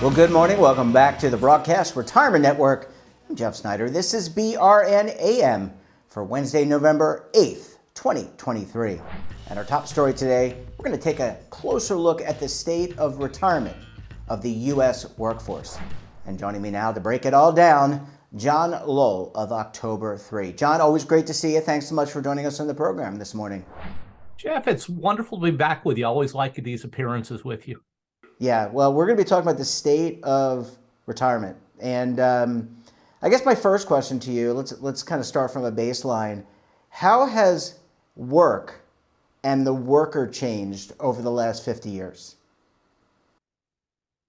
Well, good morning. Welcome back to the Broadcast Retirement Network. I'm Jeff Snyder. This is BRN AM for Wednesday, November 8th, 2023. And our top story today, we're going to take a closer look at the state of retirement of the U.S. workforce. And joining me now to break it all down, John Lowell of October 3. John, always great to see you. Thanks so much for joining us on the program this morning. Jeff, it's wonderful to be back with you. I always like these appearances with you. Yeah, well, we're going to be talking about the state of retirement. And I guess my first question to you, let's kind of start from a baseline. How has work and the worker changed over the last 50 years?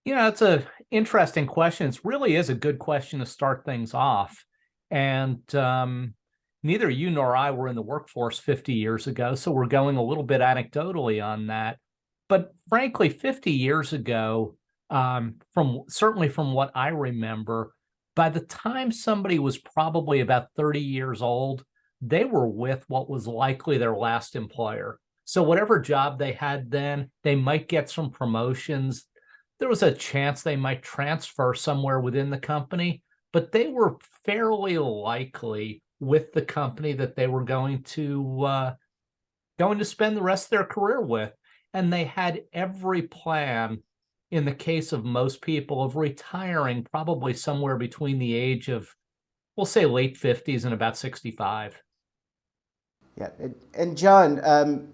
Yeah, it's an interesting question. It really is a good question to start things off. And neither you nor I were in the workforce 50 years ago, so we're going a little bit anecdotally on that. But frankly, 50 years ago, certainly from what I remember, by the time somebody was probably about 30 years old, they were with what was likely their last employer. So whatever job they had then, they might get some promotions. There was a chance they might transfer somewhere within the company, but they were fairly likely with the company that they were going to spend the rest of their career with. And they had every plan, in the case of most people, of retiring probably somewhere between the age of, we'll say, late 50s and about 65. Yeah, and John,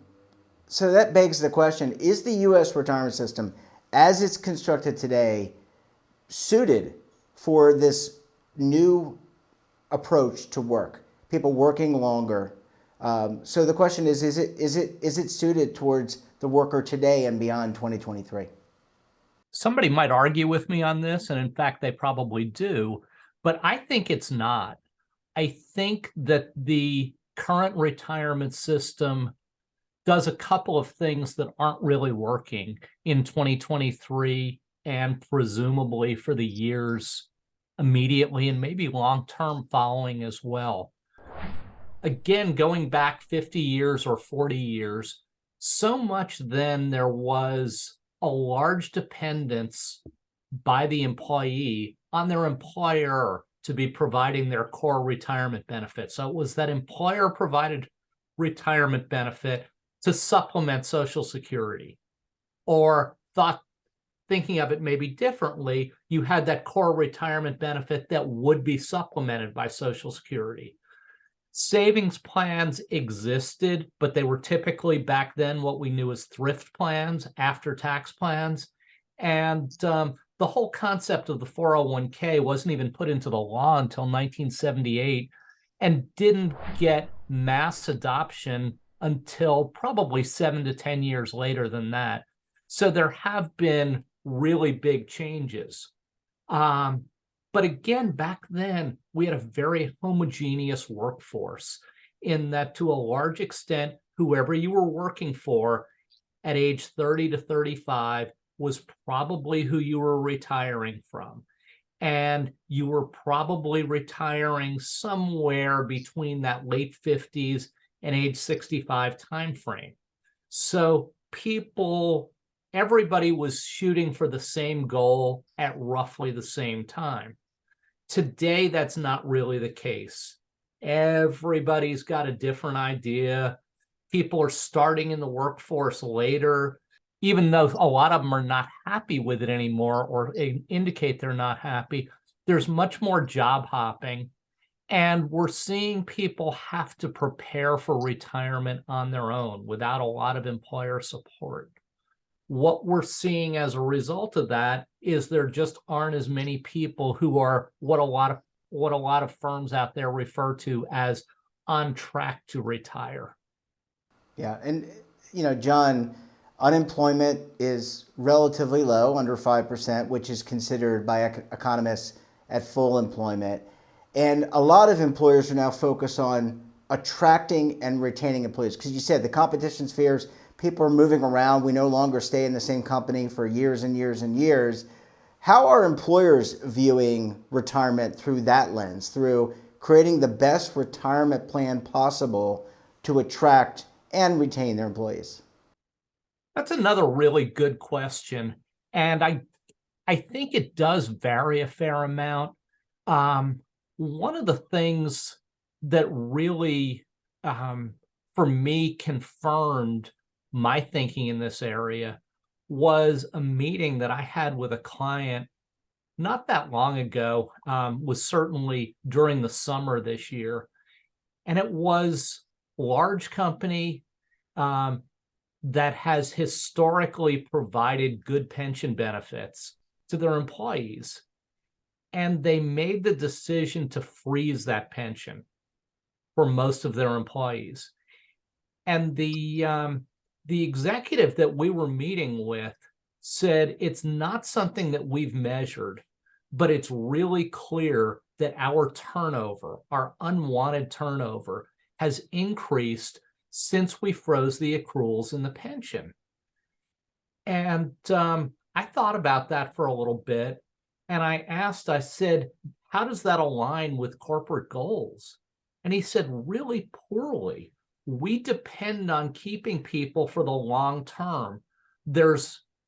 so that begs the question, is the U.S. retirement system, as it's constructed today, suited for this new approach to work, people working longer? So the question is it suited towards the worker today and beyond 2023? Somebody might argue with me on this, and in fact, they probably do, but I think it's not. I think that the current retirement system does a couple of things that aren't really working in 2023 and presumably for the years immediately and maybe long-term following as well. Again, going back 50 years or 40 years, so much then there was a large dependence by the employee on their employer to be providing their core retirement benefit. So it was that employer provided retirement benefit to supplement Social Security. Or thinking of it maybe differently, you had that core retirement benefit that would be supplemented by Social Security. Savings plans existed, but they were typically back then what we knew as thrift plans, after-tax plans. And the whole concept of the 401k wasn't even put into the law until 1978 and didn't get mass adoption until probably 7 to 10 years later than that. So there have been really big changes. But again, back then, we had a very homogeneous workforce in that, to a large extent, whoever you were working for at age 30 to 35 was probably who you were retiring from. And you were probably retiring somewhere between that late 50s and age 65 timeframe. So everybody was shooting for the same goal at roughly the same time. Today, that's not really the case. Everybody's got a different idea. People are starting in the workforce later, even though a lot of them are not happy with it anymore or indicate they're not happy. There's much more job hopping, and we're seeing people have to prepare for retirement on their own without a lot of employer support. What we're seeing as a result of that is there just aren't as many people who are what a lot of firms out there refer to as on track to retire. Yeah, and John, unemployment is relatively low, under 5%, which is considered by economists at full employment. And a lot of employers are now focused on attracting and retaining employees, because you said the competition's fierce. People are moving around. We no longer stay in the same company for years and years and years. How are employers viewing retirement through that lens, through creating the best retirement plan possible to attract and retain their employees? That's another really good question. And I I think it does vary a fair amount. One of the things that really, for me, confirmed my thinking in this area was a meeting that I had with a client not that long ago, was certainly during the summer this year. And it was a large company um, that has historically provided good pension benefits to their employees. And they made the decision to freeze that pension for most of their employees. And the executive that we were meeting with said it's not something that we've measured, but it's really clear that our turnover, our unwanted turnover, has increased since we froze the accruals in the pension. And I thought about that for a little bit, and I said, how does that align with corporate goals? And he said, really poorly. We depend on keeping people for the long term.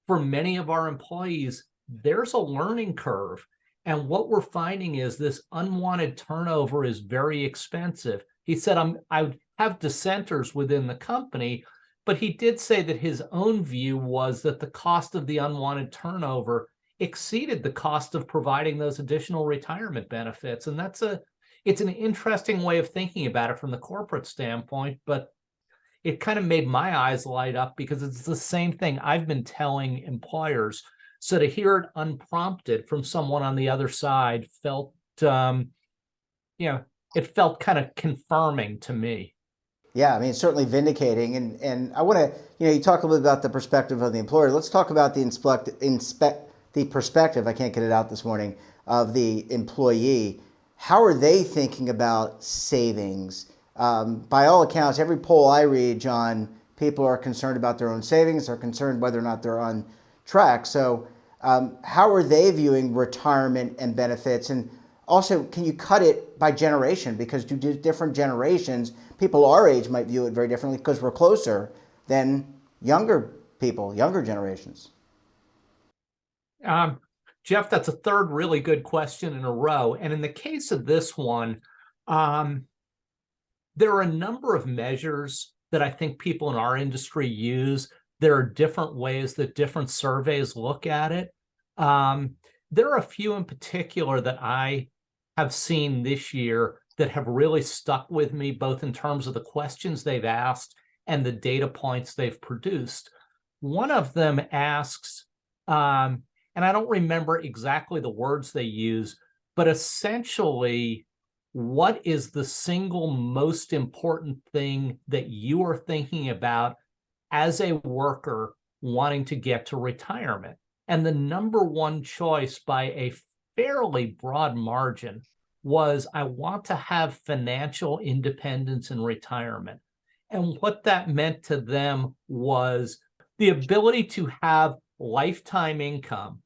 For many of our employees, there's a learning curve. And what we're finding is this unwanted turnover is very expensive. He said, I have dissenters within the company, but he did say that his own view was that the cost of the unwanted turnover exceeded the cost of providing those additional retirement benefits. And it's an interesting way of thinking about it from the corporate standpoint, but it kind of made my eyes light up because it's the same thing I've been telling employers. So to hear it unprompted from someone on the other side felt, it felt kind of confirming to me. Yeah, I mean, it's certainly vindicating. And I want to, you talk a little bit about the perspective of the employer. Let's talk about the perspective, I can't get it out this morning, of the employee. How are they thinking about savings? By all accounts, every poll I read, John, people are concerned about their own savings, are concerned whether or not they're on track. So how are they viewing retirement and benefits? And also, can you cut it by generation? Because different generations, people our age might view it very differently because we're closer than younger people, younger generations. Jeff, that's a third really good question in a row. And in the case of this one, there are a number of measures that I think people in our industry use. There are different ways that different surveys look at it. There are a few in particular that I have seen this year that have really stuck with me, both in terms of the questions they've asked and the data points they've produced. One of them asks, and I don't remember exactly the words they use, but essentially, what is the single most important thing that you are thinking about as a worker wanting to get to retirement? And the number one choice by a fairly broad margin was, I want to have financial independence in retirement. And what that meant to them was the ability to have lifetime income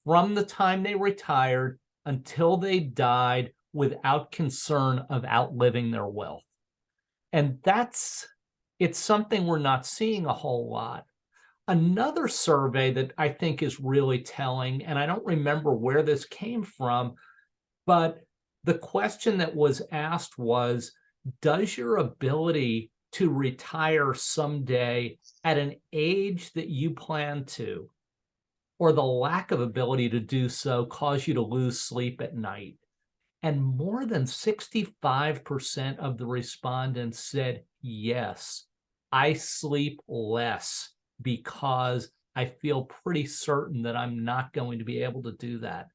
from the time they retired until they died without concern of outliving their wealth. And it's something we're not seeing a whole lot. Another survey that I think is really telling, and I don't remember where this came from, but the question that was asked was, does your ability to retire someday at an age that you plan to, or the lack of ability to do so, cause you to lose sleep at night? And more than 65% of the respondents said, yes, I sleep less because I feel pretty certain that I'm not going to be able to do that.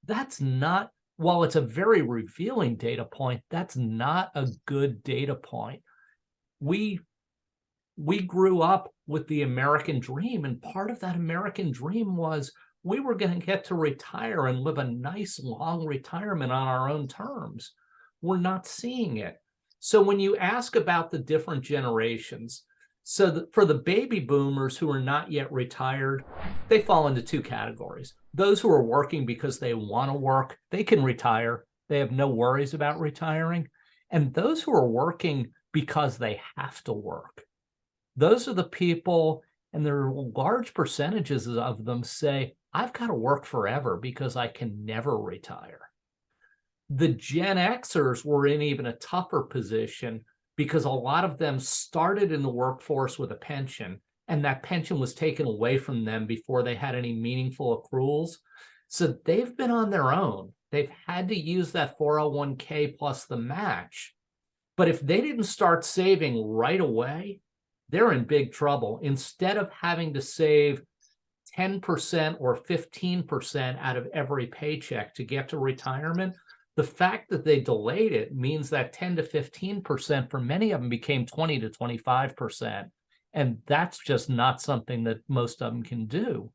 That's not, while it's a very revealing data point, that's not a good data point. We grew up with the American dream, and part of that American dream was we were going to get to retire and live a nice long retirement on our own terms. We're not seeing it. So when you ask about the different generations, for the baby boomers who are not yet retired, they fall into two categories. Those who are working because they want to work, they can retire. They have no worries about retiring. And those who are working because they have to work, those are the people, and there are large percentages of them say, I've got to work forever because I can never retire. The Gen Xers were in even a tougher position because a lot of them started in the workforce with a pension, and that pension was taken away from them before they had any meaningful accruals. So they've been on their own. They've had to use that 401k plus the match. But if they didn't start saving right away, they're in big trouble. Instead of having to save 10% or 15% out of every paycheck to get to retirement, the fact that they delayed it means that 10 to 15% for many of them became 20 to 25%. And that's just not something that most of them can do.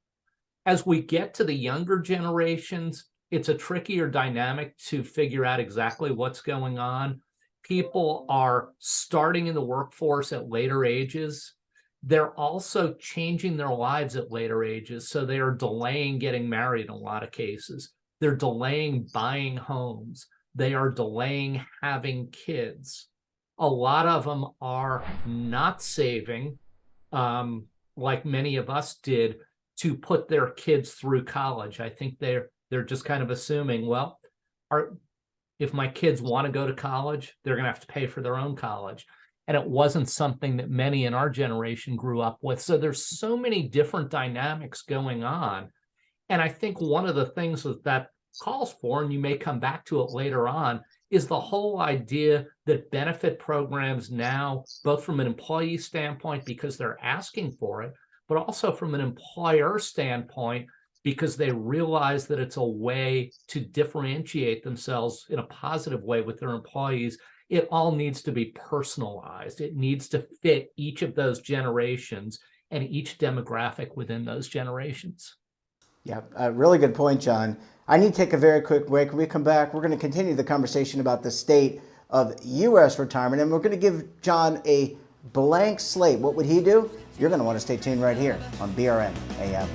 As we get to the younger generations, it's a trickier dynamic to figure out exactly what's going on. People are starting in the workforce at later ages. They're also changing their lives at later ages. So they are delaying getting married in a lot of cases. They're delaying buying homes. They are delaying having kids. A lot of them are not saving, like many of us did, to put their kids through college. I think they're just kind of assuming, well, if my kids want to go to college, they're going to have to pay for their own college. And it wasn't something that many in our generation grew up with. So there's so many different dynamics going on. And I think one of the things that calls for, and you may come back to it later on, is the whole idea that benefit programs now, both from an employee standpoint, because they're asking for it, but also from an employer standpoint, because they realize that it's a way to differentiate themselves in a positive way with their employees. It all needs to be personalized. It needs to fit each of those generations and each demographic within those generations. Yeah, a really good point, John. I need to take a very quick break. When we come back, we're going to continue the conversation about the state of U.S. retirement, and we're going to give John a blank slate. What would he do? You're going to want to stay tuned right here on BRN AM.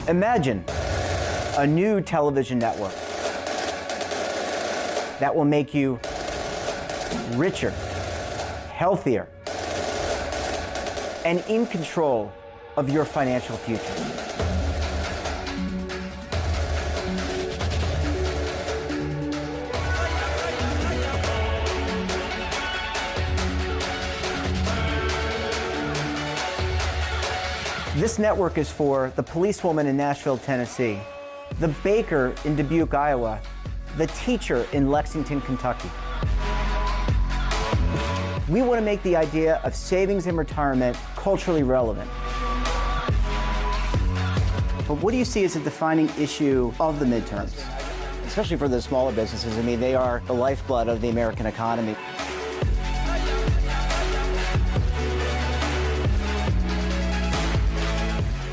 Imagine a new television network that will make you richer, healthier, and in control of your financial future. This network is for the policewoman in Nashville, Tennessee, the baker in Dubuque, Iowa, the teacher in Lexington, Kentucky. We want to make the idea of savings and retirement culturally relevant. But what do you see as a defining issue of the midterms, especially for the smaller businesses? I mean, they are the lifeblood of the American economy.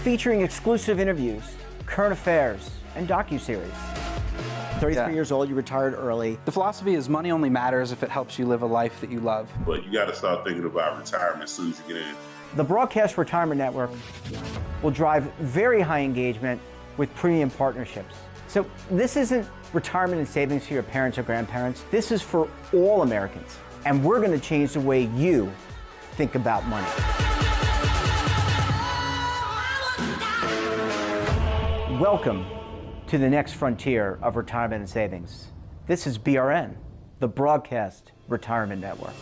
Featuring exclusive interviews, current affairs, and docuseries. 33 years old, you retired early. The philosophy is money only matters if it helps you live a life that you love. But you got to start thinking about retirement as soon as you get in. The Broadcast Retirement Network will drive very high engagement with premium partnerships. So this isn't retirement and savings for your parents or grandparents. This is for all Americans. And we're going to change the way you think about money. Welcome to the next frontier of retirement and savings. This is BRN, the Broadcast Retirement Network.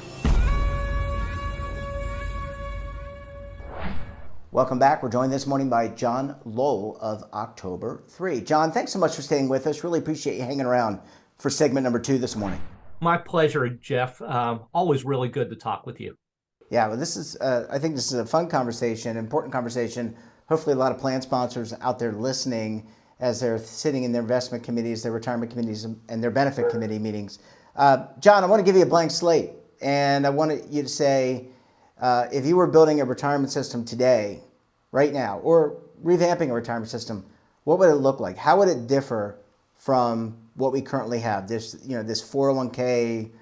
Welcome back. We're joined this morning by John Lowell of October 3. John, thanks so much for staying with us. Really appreciate you hanging around for segment number 2 this morning. My pleasure, Jeff. Always really good to talk with you. Yeah, well, this is, I think this is a fun conversation, important conversation. Hopefully a lot of plan sponsors out there listening as they're sitting in their investment committees, their retirement committees, and their benefit committee meetings. John, I want to give you a blank slate, and I want you to say, if you were building a retirement system today, right now, or revamping a retirement system, what would it look like? How would it differ from what we currently have? This 401k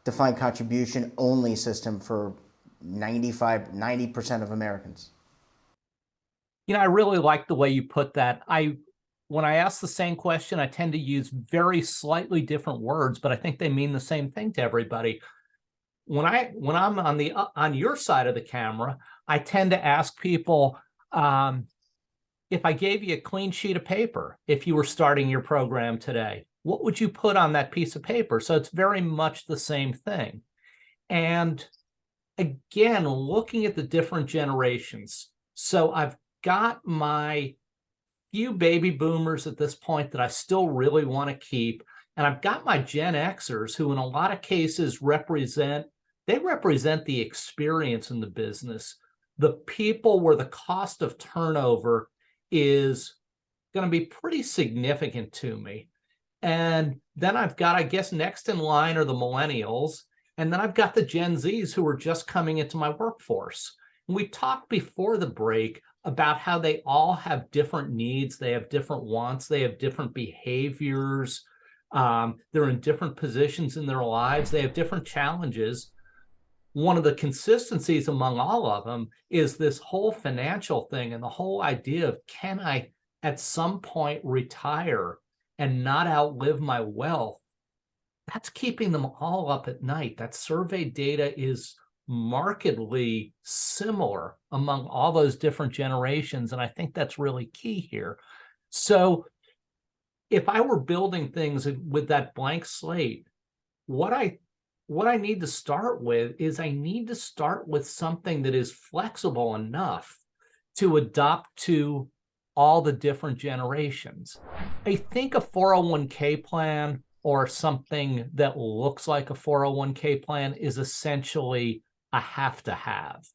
defined contribution only system for 90% of Americans. I really like the way you put that. When I ask the same question, I tend to use very slightly different words, but I think they mean the same thing to everybody. when I'm on your side of the camera, I tend to ask people, if I gave you a clean sheet of paper, if you were starting your program today, what would you put on that piece of paper? So it's very much the same thing. And again, looking at the different generations. So I've got my few baby boomers at this point that I still really want to keep. And I've got my Gen Xers who in a lot of cases represent the experience in the business, the people where the cost of turnover is going to be pretty significant to me. And then I've got, I guess, next in line are the millennials. And then I've got the Gen Zs who are just coming into my workforce. And we talked before the break about how they all have different needs. They have different wants. They have different behaviors. They're in different positions in their lives. They have different challenges. One of the consistencies among all of them is this whole financial thing and the whole idea of, can I at some point retire and not outlive my wealth? That's keeping them all up at night. That survey data is markedly similar among all those different generations. And I think that's really key here. So if I were building things with that blank slate, what I need to start with is I need to start with something that is flexible enough to adopt to all the different generations. I think a 401k plan or something that looks like a 401k plan is essentially a have to have.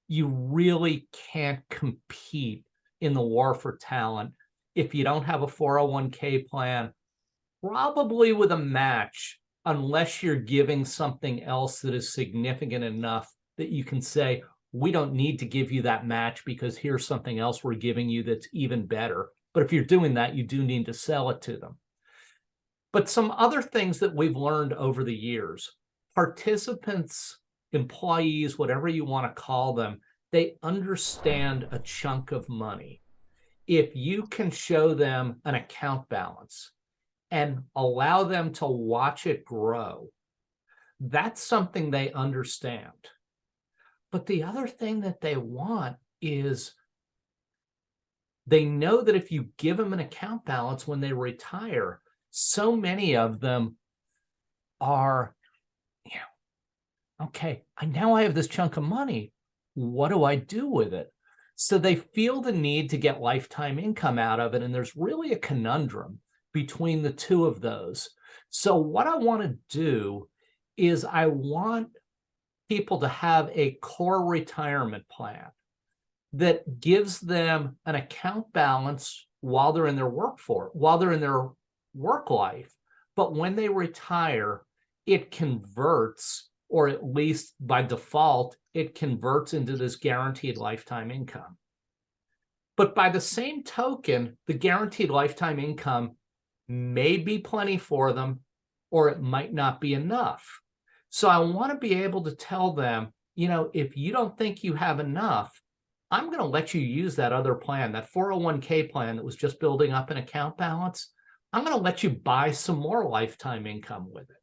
You really can't compete in the war for talent if you don't have a 401k plan, probably with a match, unless you're giving something else that is significant enough that you can say, we don't need to give you that match because here's something else we're giving you that's even better. But if you're doing that, you do need to sell it to them. But some other things that we've learned over the years, participants, employees, whatever you want to call them, they understand a chunk of money. If you can show them an account balance and allow them to watch it grow, that's something they understand. But the other thing that they want is they know that if you give them an account balance when they retire, so many of them are, okay, now I have this chunk of money. What do I do with it? So they feel the need to get lifetime income out of it. And there's really a conundrum between the two of those. So what I want to do is I want people to have a core retirement plan that gives them an account balance while they're in their work life. But when they retire, it converts, or at least by default, it converts into this guaranteed lifetime income. But by the same token, the guaranteed lifetime income may be plenty for them, or it might not be enough. So I want to be able to tell them, if you don't think you have enough, I'm going to let you use that other plan, that 401k plan that was just building up an account balance. I'm going to let you buy some more lifetime income with it.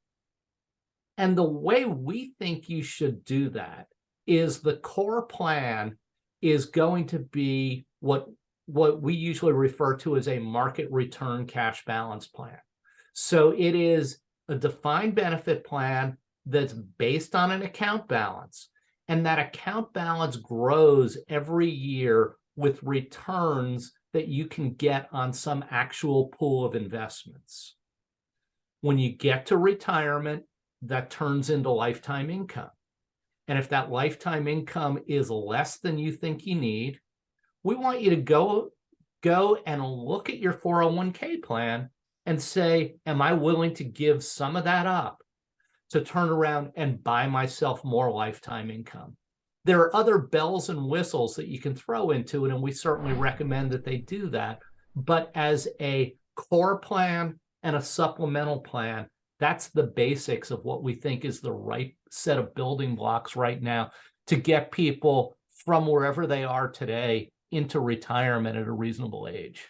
And the way we think you should do that is the core plan is going to be what we usually refer to as a market return cash balance plan. So it is a defined benefit plan that's based on an account balance. And that account balance grows every year with returns that you can get on some actual pool of investments. When you get to retirement, that turns into lifetime income. And if that lifetime income is less than you think you need, we want you to go and look at your 401k plan and say, am I willing to give some of that up to turn around and buy myself more lifetime income? There are other bells and whistles that you can throw into it, and we certainly recommend that they do that. But as a core plan and a supplemental plan, that's the basics of what we think is the right set of building blocks right now to get people from wherever they are today into retirement at a reasonable age.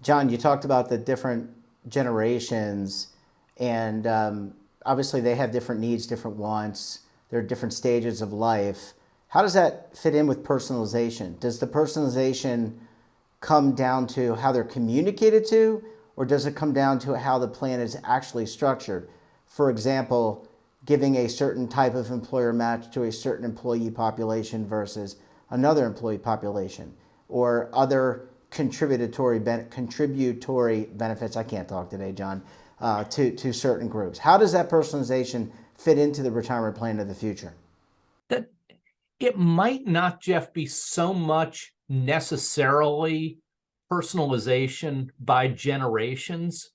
John, you talked about the different generations, and obviously they have different needs, different wants. there are different stages of life. How does that fit in with personalization? Does the personalization come down to how they're communicated to, or does it come down to how the plan is actually structured? For example, giving a certain type of employer match to a certain employee population versus another employee population, or other contributory benefits, I can't talk today, John, to certain groups. How does that personalization fit into the retirement plan of the future? That it might not, Jeff, be so much necessarily personalization by generations,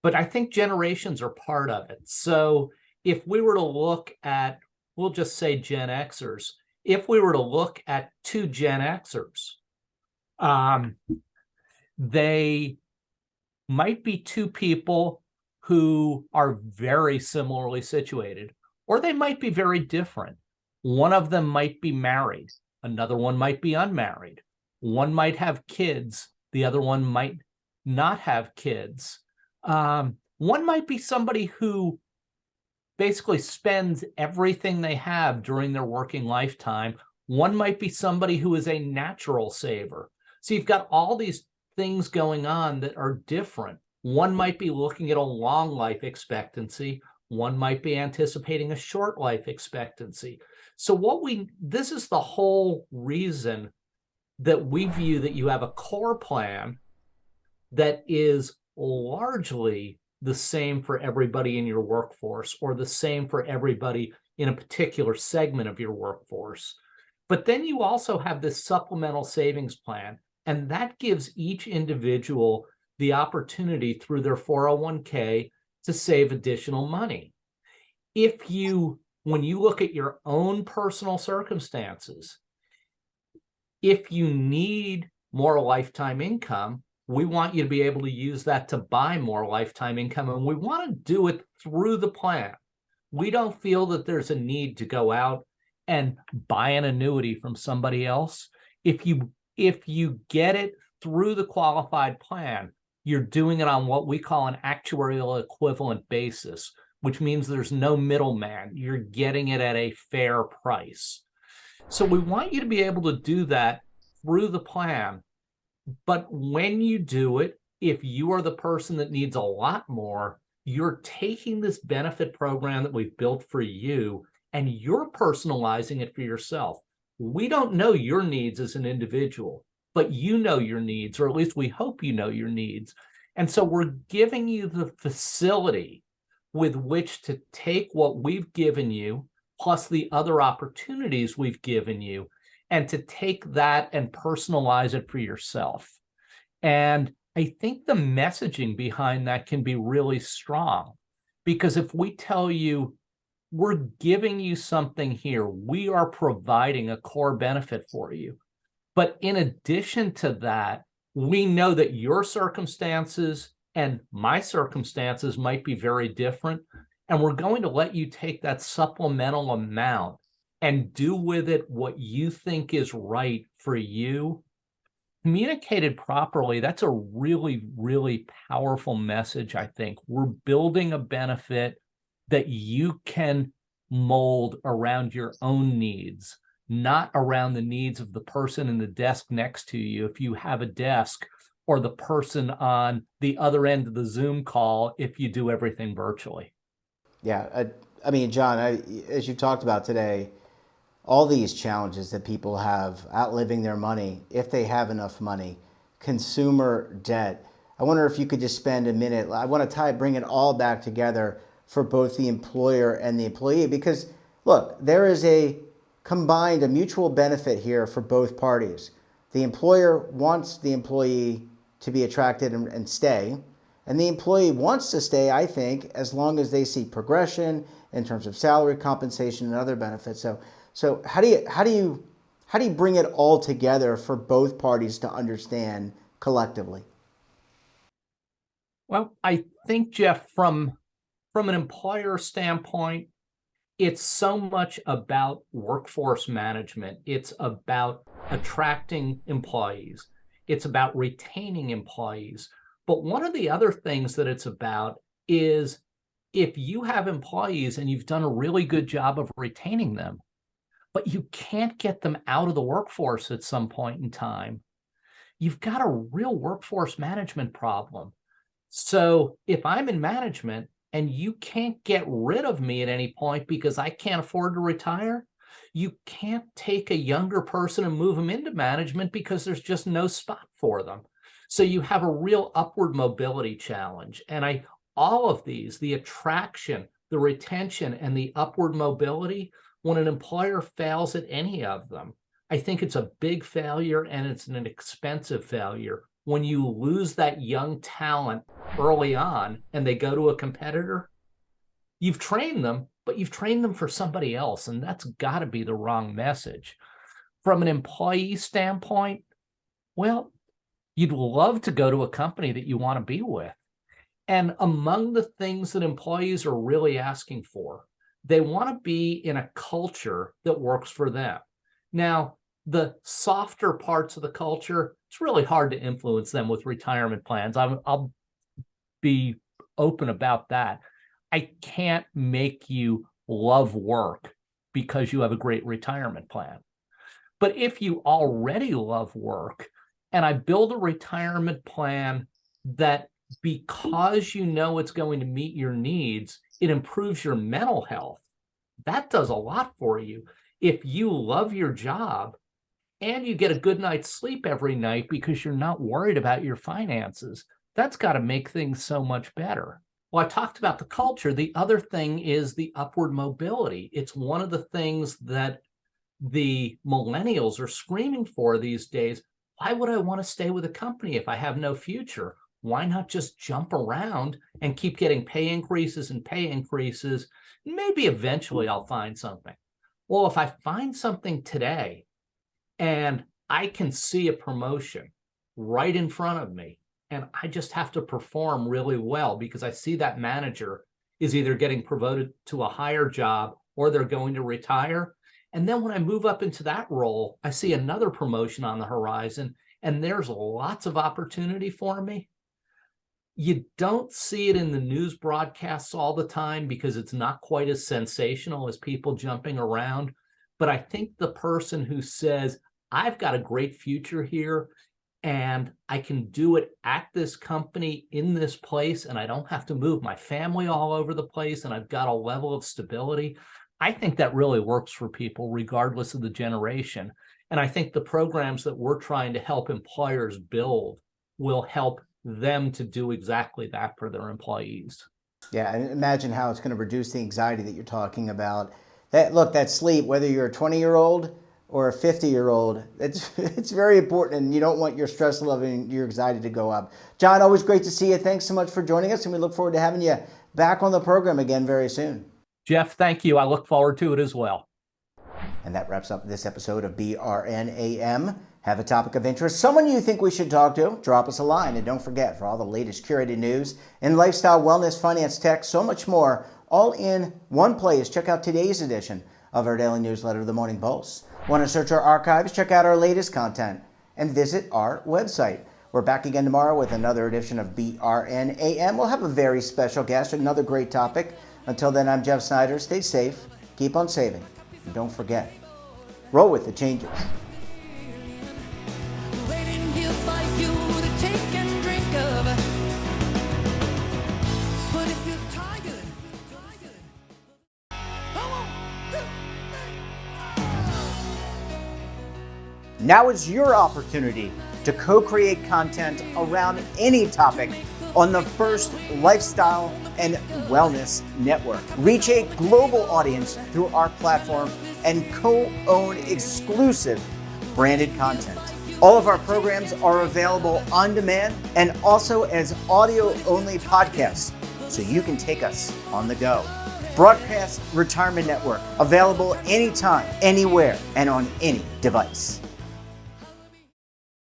but I think generations are part of it. So if we were to look at, we'll just say Gen Xers, if we were to look at two Gen Xers, they might be two people who are very similarly situated, or they might be very different. One of them might be married, another one might be unmarried. One might have kids, the other one might not have kids. One might be somebody who basically spends everything they have during their working lifetime. One might be somebody who is a natural saver. So you've got all these things going on that are different. One might be looking at a long life expectancy. One might be anticipating a short life expectancy. So this is the whole reason that we view that you have a core plan that is largely the same for everybody in your workforce, or the same for everybody in a particular segment of your workforce. But then you also have this supplemental savings plan, and that gives each individual the opportunity through their 401k to save additional money. When you look at your own personal circumstances, if you need more lifetime income, we want you to be able to use that to buy more lifetime income, and we want to do it through the plan. We don't feel that there's a need to go out and buy an annuity from somebody else. If you get it through the qualified plan, you're doing it on what we call an actuarial equivalent basis, which means there's no middleman. You're getting it at a fair price. So we want you to be able to do that through the plan. But when you do it, if you are the person that needs a lot more, you're taking this benefit program that we've built for you and you're personalizing it for yourself. We don't know your needs as an individual, but you know your needs, or at least we hope you know your needs. And so we're giving you the facility with which to take what we've given you, plus the other opportunities we've given you, and to take that and personalize it for yourself. And I think the messaging behind that can be really strong, because if we tell you, we're giving you something here, we are providing a core benefit for you. But in addition to that, we know that your circumstances and my circumstances might be very different. And we're going to let you take that supplemental amount and do with it what you think is right for you. Communicated properly, that's a really, really powerful message, I think. We're building a benefit that you can mold around your own needs, not around the needs of the person in the desk next to you, if you have a desk, or the person on the other end of the Zoom call if you do everything virtually. Yeah, I mean, John, as you talked about today, all these challenges that people have, outliving their money, if they have enough money, consumer debt. I wonder if you could just spend a minute. I want to bring it all back together for both the employer and the employee, because look, there is a mutual benefit here for both parties. The employer wants the employee to be attracted and stay, and the employee wants to stay, I think, as long as they see progression in terms of salary, compensation, and other benefits. So how do you bring it all together for both parties to understand collectively? Well, I think, Jeff, from an employer standpoint, it's so much about workforce management. It's about attracting employees. It's about retaining employees. But one of the other things that it's about is if you have employees and you've done a really good job of retaining them, but you can't get them out of the workforce at some point in time, you've got a real workforce management problem. So if I'm in management and you can't get rid of me at any point because I can't afford to retire, you can't take a younger person and move them into management because there's just no spot for them. So you have a real upward mobility challenge. And all of these, the attraction, the retention, and the upward mobility, when an employer fails at any of them, I think it's a big failure, and it's an expensive failure. When you lose that young talent early on and they go to a competitor, you've trained them, but you've trained them for somebody else, and that's got to be the wrong message. From an employee standpoint, well, you'd love to go to a company that you want to be with. And among the things that employees are really asking for, they want to be in a culture that works for them. Now, the softer parts of the culture, it's really hard to influence them with retirement plans. I'll be open about that. I can't make you love work because you have a great retirement plan. But if you already love work, and I build a retirement plan that, because you know it's going to meet your needs, it improves your mental health, that does a lot for you. If you love your job and you get a good night's sleep every night because you're not worried about your finances, that's got to make things so much better. Well, I talked about the culture. The other thing is the upward mobility. It's one of the things that the millennials are screaming for these days. Why would I want to stay with a company if I have no future? Why not just jump around and keep getting pay increases and pay increases? Maybe eventually I'll find something. Well, if I find something today and I can see a promotion right in front of me, and I just have to perform really well because I see that manager is either getting promoted to a higher job or they're going to retire. And then when I move up into that role, I see another promotion on the horizon, and there's lots of opportunity for me. You don't see it in the news broadcasts all the time because it's not quite as sensational as people jumping around. But I think the person who says, I've got a great future here, and I can do it at this company in this place, and I don't have to move my family all over the place, and I've got a level of stability, I think that really works for people regardless of the generation. And I think the programs that we're trying to help employers build will help them to do exactly that for their employees. Yeah, and imagine how it's going to reduce the anxiety that you're talking about. That sleep, whether you're a 20-year-old or a 50-year-old, it's very important, and you don't want your stress level and your anxiety to go up. John, always great to see you. Thanks so much for joining us, and we look forward to having you back on the program again very soon. Jeff, thank you. I look forward to it as well. And that wraps up this episode of BRNAM. Have a topic of interest, someone you think we should talk to, drop us a line. And don't forget, for all the latest curated news in lifestyle, wellness, finance, tech, so much more, all in one place, check out today's edition of our daily newsletter, The Morning Pulse. Want to search our archives, check out our latest content, and visit our website. We're back again tomorrow with another edition of BRNAM. We'll have a very special guest, another great topic. Until then, I'm Jeff Snyder. Stay safe, keep on saving, and don't forget, roll with the changes. Now is your opportunity to co-create content around any topic on the First Lifestyle and Wellness Network. Reach a global audience through our platform and co-own exclusive branded content. All of our programs are available on demand and also as audio-only podcasts, so you can take us on the go. Broadcast Retirement Network, available anytime, anywhere, and on any device.